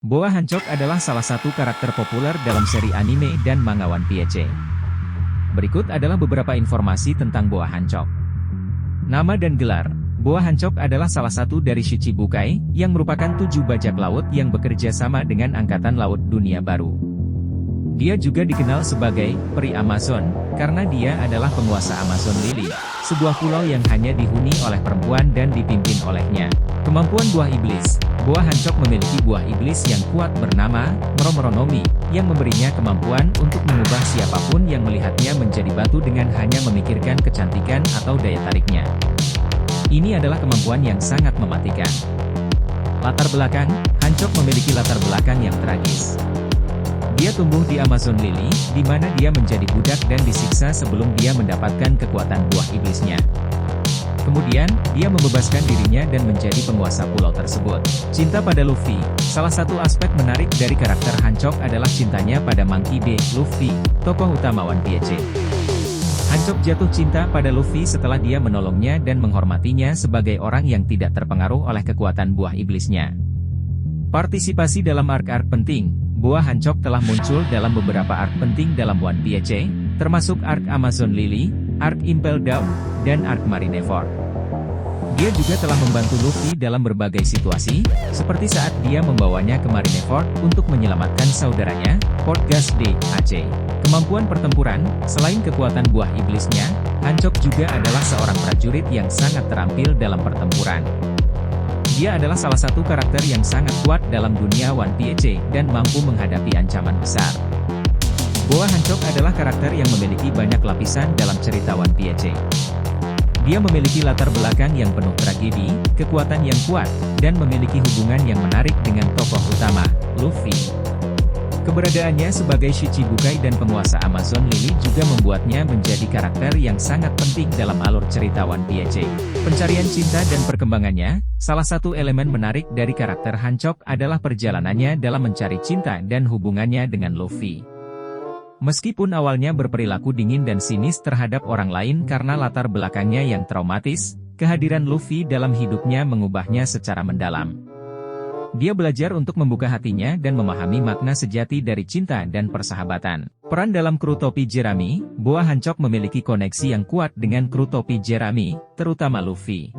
Boa Hancock adalah salah satu karakter populer dalam seri anime dan manga One Piece. Berikut adalah beberapa informasi tentang Boa Hancock. Nama dan gelar. Boa Hancock adalah salah satu dari Shichibukai, yang merupakan 7 bajak laut yang bekerja sama dengan Angkatan Laut Dunia Baru. Dia juga dikenal sebagai Peri Amazon, karena dia adalah penguasa Amazon Lily, sebuah pulau yang hanya dihuni oleh perempuan dan dipimpin olehnya. Kemampuan buah iblis. Boa Hancock memiliki buah iblis yang kuat bernama Moro-Moronomi, yang memberinya kemampuan untuk mengubah siapapun yang melihatnya menjadi batu dengan hanya memikirkan kecantikan atau daya tariknya. Ini adalah kemampuan yang sangat mematikan. Latar belakang. Hancock memiliki latar belakang yang tragis. Dia tumbuh di Amazon Lily, di mana dia menjadi budak dan disiksa sebelum dia mendapatkan kekuatan buah iblisnya. Kemudian, dia membebaskan dirinya dan menjadi penguasa pulau tersebut. Cinta pada Luffy. Salah satu aspek menarik dari karakter Hancock adalah cintanya pada Monkey D. Luffy, tokoh utama One Piece. Hancock jatuh cinta pada Luffy setelah dia menolongnya dan menghormatinya sebagai orang yang tidak terpengaruh oleh kekuatan buah iblisnya. Partisipasi dalam arc-arc penting. Boa Hancock telah muncul dalam beberapa arc penting dalam One Piece, termasuk arc Amazon Lily, arc Impel Down, dan arc Marineford. Dia juga telah membantu Luffy dalam berbagai situasi, seperti saat dia membawanya ke Marineford untuk menyelamatkan saudaranya, Port Gas D. Aceh. Kemampuan pertempuran. Selain kekuatan buah iblisnya, Hancock juga adalah seorang prajurit yang sangat terampil dalam pertempuran. Dia adalah salah satu karakter yang sangat kuat dalam dunia One Piece dan mampu menghadapi ancaman besar. Boa Hancock adalah karakter yang memiliki banyak lapisan dalam cerita One Piece. Dia memiliki latar belakang yang penuh tragedi, kekuatan yang kuat, dan memiliki hubungan yang menarik dengan tokoh utama, Luffy. Keberadaannya sebagai Shichibukai dan penguasa Amazon Lily juga membuatnya menjadi karakter yang sangat penting dalam alur cerita One Piece. Pencarian cinta dan perkembangannya. Salah satu elemen menarik dari karakter Hancock adalah perjalanannya dalam mencari cinta dan hubungannya dengan Luffy. Meskipun awalnya berperilaku dingin dan sinis terhadap orang lain karena latar belakangnya yang traumatis, kehadiran Luffy dalam hidupnya mengubahnya secara mendalam. Dia belajar untuk membuka hatinya dan memahami makna sejati dari cinta dan persahabatan. Peran dalam kru topi Jerami. Boa Hancock memiliki koneksi yang kuat dengan kru topi Jerami, terutama Luffy.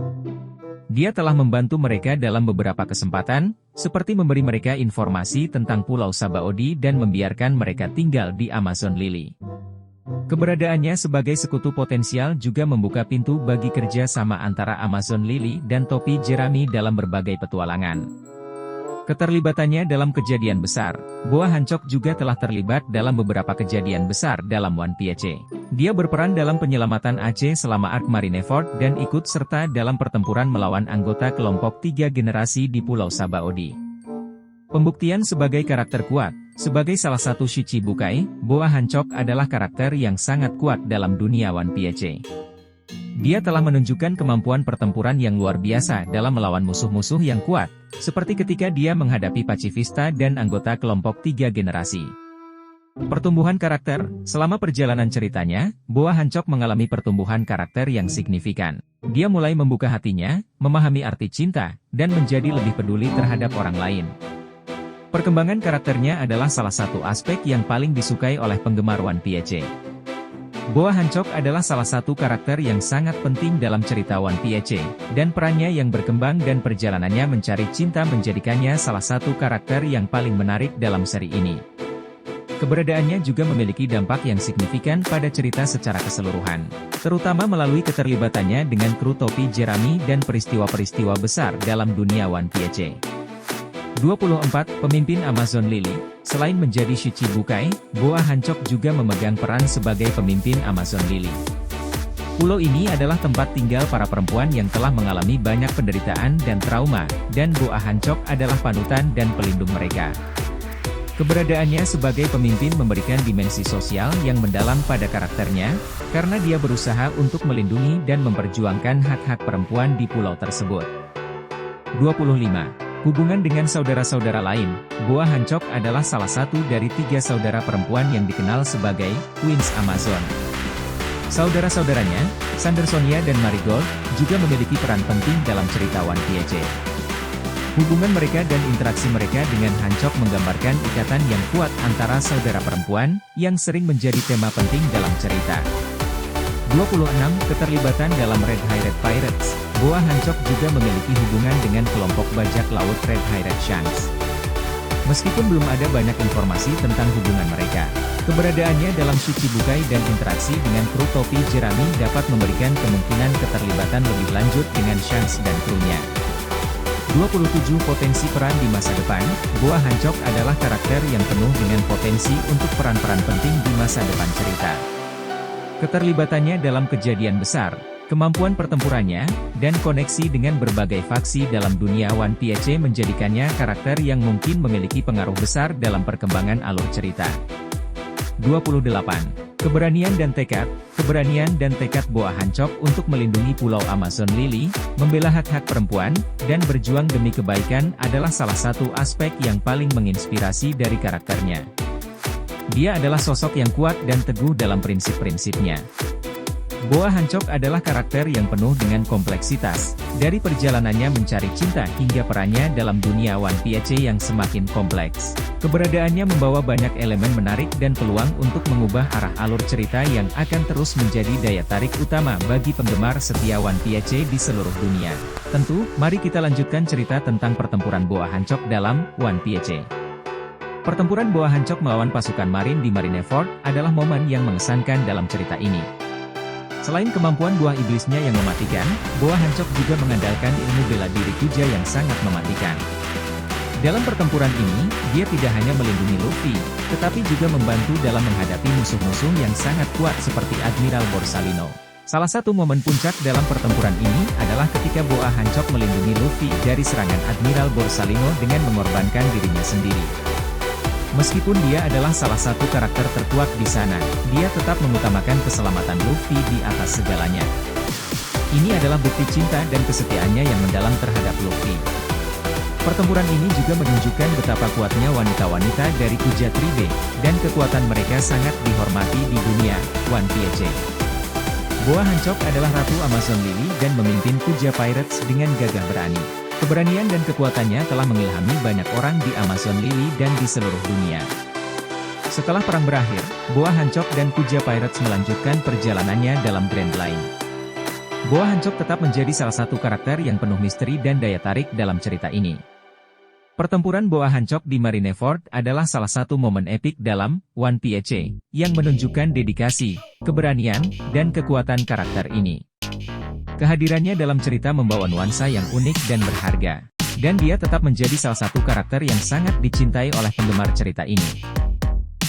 Dia telah membantu mereka dalam beberapa kesempatan, seperti memberi mereka informasi tentang Pulau Sabaody dan membiarkan mereka tinggal di Amazon Lily. Keberadaannya sebagai sekutu potensial juga membuka pintu bagi kerja sama antara Amazon Lily dan topi Jerami dalam berbagai petualangan. Keterlibatannya dalam kejadian besar. Boa Hancock juga telah terlibat dalam beberapa kejadian besar dalam One Piece. Dia berperan dalam penyelamatan Aceh selama arc Marineford dan ikut serta dalam pertempuran melawan anggota kelompok 3 generasi di Pulau Sabaody. Pembuktian sebagai karakter kuat. Sebagai salah satu Shichibukai, Boa Hancock adalah karakter yang sangat kuat dalam dunia One Piece. Dia telah menunjukkan kemampuan pertempuran yang luar biasa dalam melawan musuh-musuh yang kuat, seperti ketika dia menghadapi Pacifista dan anggota kelompok 3 generasi. Pertumbuhan karakter. Selama perjalanan ceritanya, Boa Hancock mengalami pertumbuhan karakter yang signifikan. Dia mulai membuka hatinya, memahami arti cinta, dan menjadi lebih peduli terhadap orang lain. Perkembangan karakternya adalah salah satu aspek yang paling disukai oleh penggemar One Piece. Boa Hancock adalah salah satu karakter yang sangat penting dalam cerita One Piece, dan perannya yang berkembang dan perjalanannya mencari cinta menjadikannya salah satu karakter yang paling menarik dalam seri ini. Keberadaannya juga memiliki dampak yang signifikan pada cerita secara keseluruhan, terutama melalui keterlibatannya dengan kru topi Jerami dan peristiwa-peristiwa besar dalam dunia One Piece. 24. Pemimpin Amazon Lily. Selain menjadi Shichibukai, Boa Hancock juga memegang peran sebagai pemimpin Amazon Lily. Pulau ini adalah tempat tinggal para perempuan yang telah mengalami banyak penderitaan dan trauma, dan Boa Hancock adalah panutan dan pelindung mereka. Keberadaannya sebagai pemimpin memberikan dimensi sosial yang mendalam pada karakternya, karena dia berusaha untuk melindungi dan memperjuangkan hak-hak perempuan di pulau tersebut. 25. Hubungan dengan saudara-saudara lain. Boa Hancock adalah salah satu dari 3 saudara perempuan yang dikenal sebagai Queens Amazon. Saudara-saudaranya, Sandersonia dan Marigold, juga memiliki peran penting dalam cerita One Piece. Hubungan mereka dan interaksi mereka dengan Hancock menggambarkan ikatan yang kuat antara saudara perempuan, yang sering menjadi tema penting dalam cerita. 26. Keterlibatan dalam Red Pirate Pirates. Boa Hancock juga memiliki hubungan dengan kelompok bajak laut Red Pirate Shanks. Meskipun belum ada banyak informasi tentang hubungan mereka, keberadaannya dalam Shichibukai dan interaksi dengan kru topi jerami dapat memberikan kemungkinan keterlibatan lebih lanjut dengan Shanks dan krunya. 27. Potensi peran di masa depan. Boa Hancock adalah karakter yang penuh dengan potensi untuk peran-peran penting di masa depan cerita. Keterlibatannya dalam kejadian besar, kemampuan pertempurannya, dan koneksi dengan berbagai faksi dalam dunia One Piece menjadikannya karakter yang mungkin memiliki pengaruh besar dalam perkembangan alur cerita. 28. Keberanian dan tekad. Keberanian dan tekad Boa Hancock untuk melindungi Pulau Amazon Lily, membela hak-hak perempuan, dan berjuang demi kebaikan adalah salah satu aspek yang paling menginspirasi dari karakternya. Dia adalah sosok yang kuat dan teguh dalam prinsip-prinsipnya. Boa Hancock adalah karakter yang penuh dengan kompleksitas, dari perjalanannya mencari cinta hingga perannya dalam dunia One Piece yang semakin kompleks. Keberadaannya membawa banyak elemen menarik dan peluang untuk mengubah arah alur cerita yang akan terus menjadi daya tarik utama bagi penggemar setia One Piece di seluruh dunia. Tentu, mari kita lanjutkan cerita tentang pertempuran Boa Hancock dalam One Piece. Pertempuran Boa Hancock melawan pasukan marin di Marineford adalah momen yang mengesankan dalam cerita ini. Selain kemampuan buah iblisnya yang mematikan, Boa Hancock juga mengandalkan ilmu bela diri kuja yang sangat mematikan. Dalam pertempuran ini, dia tidak hanya melindungi Luffy, tetapi juga membantu dalam menghadapi musuh-musuh yang sangat kuat seperti Admiral Borsalino. Salah satu momen puncak dalam pertempuran ini adalah ketika Boa Hancock melindungi Luffy dari serangan Admiral Borsalino dengan mengorbankan dirinya sendiri. Meskipun dia adalah salah satu karakter terkuat di sana, dia tetap mengutamakan keselamatan Luffy di atas segalanya. Ini adalah bukti cinta dan kesetiaannya yang mendalam terhadap Luffy. Pertempuran ini juga menunjukkan betapa kuatnya wanita-wanita dari Kuja Tribe, dan kekuatan mereka sangat dihormati di dunia One Piece. Boa Hancock adalah Ratu Amazon Lily dan memimpin Kuja Pirates dengan gagah berani. Keberanian dan kekuatannya telah mengilhami banyak orang di Amazon Lily dan di seluruh dunia. Setelah perang berakhir, Boa Hancock dan Kuja Pirates melanjutkan perjalanannya dalam Grand Line. Boa Hancock tetap menjadi salah satu karakter yang penuh misteri dan daya tarik dalam cerita ini. Pertempuran Boa Hancock di Marineford adalah salah satu momen epik dalam One Piece, yang menunjukkan dedikasi, keberanian, dan kekuatan karakter ini. Kehadirannya dalam cerita membawa nuansa yang unik dan berharga, dan dia tetap menjadi salah satu karakter yang sangat dicintai oleh penggemar cerita ini.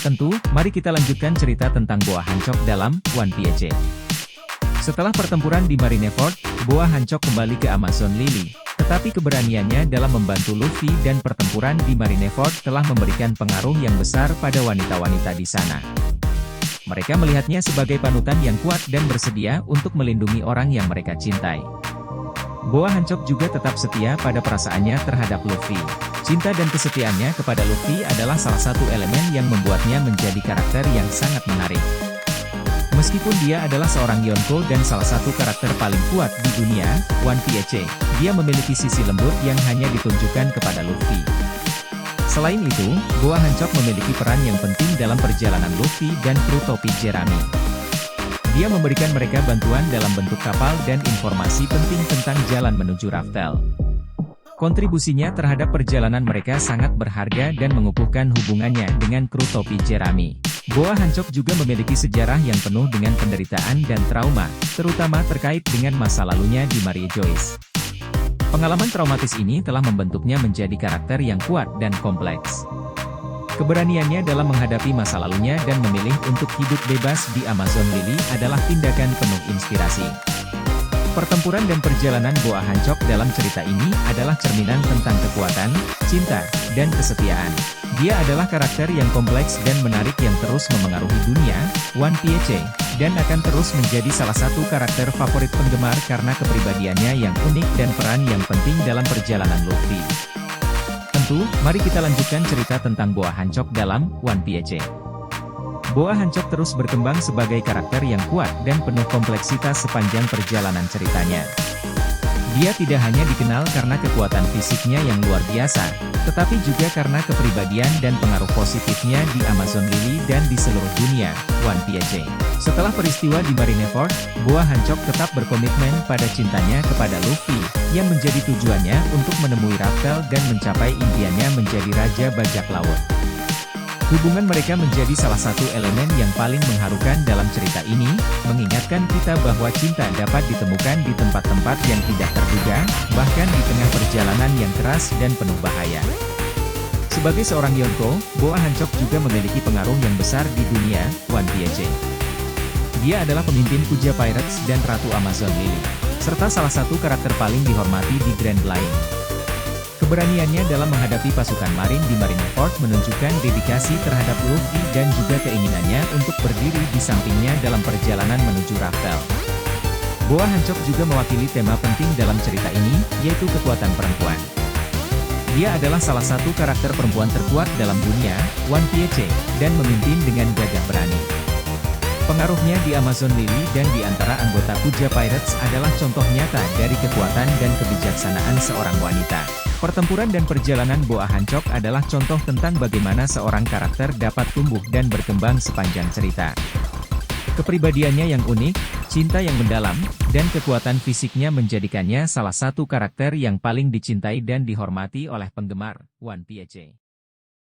Tentu, mari kita lanjutkan cerita tentang Boa Hancock dalam One Piece. Setelah pertempuran di Marineford, Boa Hancock kembali ke Amazon Lily, tetapi keberaniannya dalam membantu Luffy dan pertempuran di Marineford telah memberikan pengaruh yang besar pada wanita-wanita di sana. Mereka melihatnya sebagai panutan yang kuat dan bersedia untuk melindungi orang yang mereka cintai. Boa Hancock juga tetap setia pada perasaannya terhadap Luffy. Cinta dan kesetiaannya kepada Luffy adalah salah satu elemen yang membuatnya menjadi karakter yang sangat menarik. Meskipun dia adalah seorang Yonko dan salah satu karakter paling kuat di dunia One Piece, dia memiliki sisi lembut yang hanya ditunjukkan kepada Luffy. Selain itu, Boa Hancock memiliki peran yang penting dalam perjalanan Luffy dan kru topi jerami. Dia memberikan mereka bantuan dalam bentuk kapal dan informasi penting tentang jalan menuju Raftel. Kontribusinya terhadap perjalanan mereka sangat berharga dan mengukuhkan hubungannya dengan kru topi jerami. Boa Hancock juga memiliki sejarah yang penuh dengan penderitaan dan trauma, terutama terkait dengan masa lalunya di Marie Joyce. Pengalaman traumatis ini telah membentuknya menjadi karakter yang kuat dan kompleks. Keberaniannya dalam menghadapi masa lalunya dan memilih untuk hidup bebas di Amazon Lily adalah tindakan penuh inspirasi. Pertempuran dan perjalanan Boa Hancock dalam cerita ini adalah cerminan tentang kekuatan, cinta, dan kesetiaan. Dia adalah karakter yang kompleks dan menarik yang terus memengaruhi dunia One Piece, dan akan terus menjadi salah satu karakter favorit penggemar karena kepribadiannya yang unik dan peran yang penting dalam perjalanan Luffy. Tentu, mari kita lanjutkan cerita tentang Boa Hancock dalam One Piece. Boa Hancock terus berkembang sebagai karakter yang kuat dan penuh kompleksitas sepanjang perjalanan ceritanya. Dia tidak hanya dikenal karena kekuatan fisiknya yang luar biasa, tetapi juga karena kepribadian dan pengaruh positifnya di Amazon Lily dan di seluruh dunia, One Piece. Setelah peristiwa di Marineford, Boa Hancock tetap berkomitmen pada cintanya kepada Luffy, yang menjadi tujuannya untuk menemui Raftel dan mencapai impiannya menjadi Raja Bajak Laut. Hubungan mereka menjadi salah satu elemen yang paling mengharukan dalam cerita ini, mengingatkan kita bahwa cinta dapat ditemukan di tempat-tempat yang tidak terduga, bahkan di tengah perjalanan yang keras dan penuh bahaya. Sebagai seorang Yonko, Boa Hancock juga memiliki pengaruh yang besar di dunia One Piece. Dia adalah pemimpin Kuja Pirates dan Ratu Amazon Lily, serta salah satu karakter paling dihormati di Grand Line. Keberaniannya dalam menghadapi pasukan marin di Marineford menunjukkan dedikasi terhadap Luffy dan juga keinginannya untuk berdiri di sampingnya dalam perjalanan menuju Raftel. Boa Hancock juga mewakili tema penting dalam cerita ini, yaitu kekuatan perempuan. Dia adalah salah satu karakter perempuan terkuat dalam dunia One Piece, dan memimpin dengan gagah berani. Pengaruhnya di Amazon Lily dan di antara anggota Kuja Pirates adalah contoh nyata dari kekuatan dan kebijaksanaan seorang wanita. Pertempuran dan perjalanan Boa Hancock adalah contoh tentang bagaimana seorang karakter dapat tumbuh dan berkembang sepanjang cerita. Kepribadiannya yang unik, cinta yang mendalam, dan kekuatan fisiknya menjadikannya salah satu karakter yang paling dicintai dan dihormati oleh penggemar One Piece.